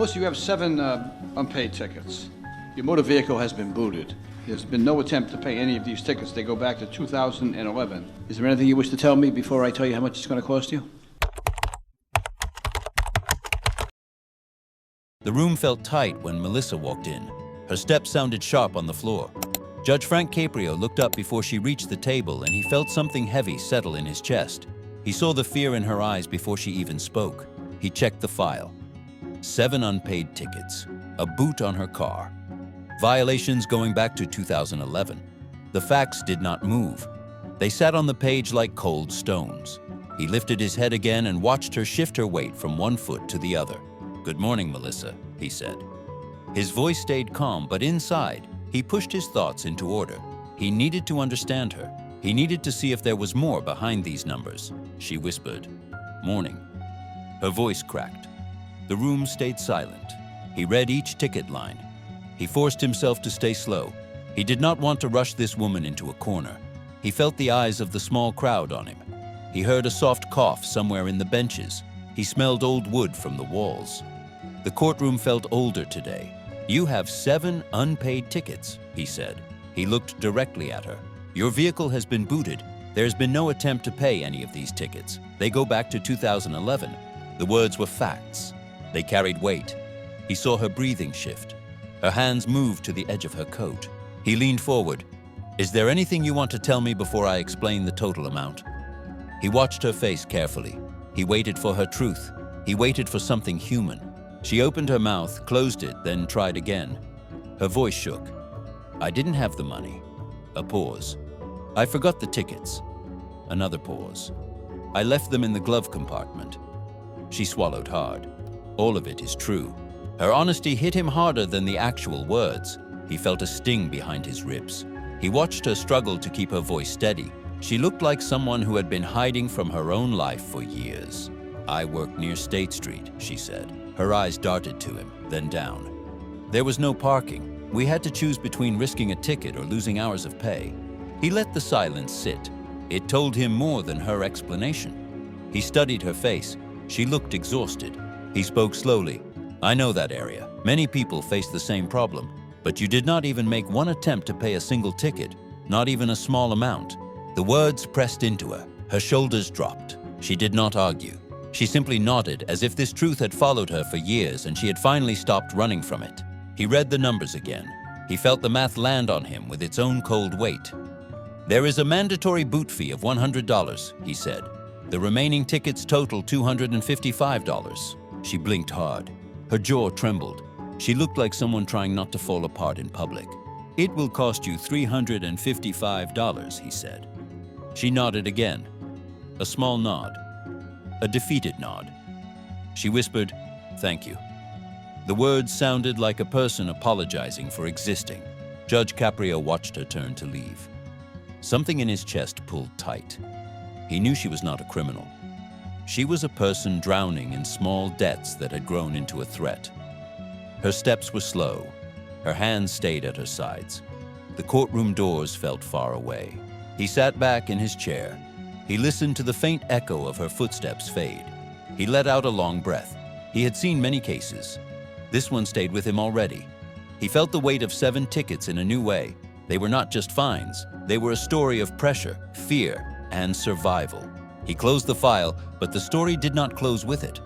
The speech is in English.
Melissa, you have 7 unpaid tickets. Your motor vehicle has been booted. There's been no attempt to pay any of these tickets. They go back to 2011. Is there anything you wish to tell me before I tell you how much it's going to cost you? The room felt tight when Melissa walked in. Her steps sounded sharp on the floor. Judge Frank Caprio looked up before she reached the table, and he felt something heavy settle in his chest. He saw the fear in her eyes before she even spoke. He checked the file. 7 unpaid tickets, a boot on her car, violations going back to 2011. The facts did not move. They sat on the page like cold stones. He lifted his head again and watched her shift her weight from one foot to the other. "Good morning, Melissa," he said. His voice stayed calm, but inside, he pushed his thoughts into order. He needed to understand her. He needed to see if there was more behind these numbers. She whispered, "Morning." Her voice cracked. The room stayed silent. He read each ticket line. He forced himself to stay slow. He did not want to rush this woman into a corner. He felt the eyes of the small crowd on him. He heard a soft cough somewhere in the benches. He smelled old wood from the walls. The courtroom felt older today. "You have 7 unpaid tickets," he said. He looked directly at her. "Your vehicle has been booted. There's been no attempt to pay any of these tickets. They go back to 2011. The words were facts. They carried weight. He saw her breathing shift. Her hands moved to the edge of her coat. He leaned forward. "Is there anything you want to tell me before I explain the total amount?" He watched her face carefully. He waited for her truth. He waited for something human. She opened her mouth, closed it, then tried again. Her voice shook. "I didn't have the money." A pause. "I forgot the tickets." Another pause. "I left them in the glove compartment." She swallowed hard. All of it is true. Her honesty hit him harder than the actual words. He felt a sting behind his ribs. He watched her struggle to keep her voice steady. She looked like someone who had been hiding from her own life for years. "I work near State Street," she said. Her eyes darted to him, then down. "There was no parking. We had to choose between risking a ticket or losing hours of pay." He let the silence sit. It told him more than her explanation. He studied her face. She looked exhausted. He spoke slowly. "I know that area. Many people face the same problem. But you did not even make one attempt to pay a single ticket, not even a small amount." The words pressed into her. Her shoulders dropped. She did not argue. She simply nodded as if this truth had followed her for years and she had finally stopped running from it. He read the numbers again. He felt the math land on him with its own cold weight. "There is a mandatory boot fee of $100, he said. "The remaining tickets total $255. She blinked hard. Her jaw trembled. She looked like someone trying not to fall apart in public. "It will cost you $355, he said. She nodded again. A small nod. A defeated nod. She whispered, "Thank you." The words sounded like a person apologizing for existing. Judge Caprio watched her turn to leave. Something in his chest pulled tight. He knew she was not a criminal. She was a person drowning in small debts that had grown into a threat. Her steps were slow. Her hands stayed at her sides. The courtroom doors felt far away. He sat back in his chair. He listened to the faint echo of her footsteps fade. He let out a long breath. He had seen many cases. This one stayed with him already. He felt the weight of 7 tickets in a new way. They were not just fines. They were a story of pressure, fear, and survival. He closed the file, but the story did not close with it.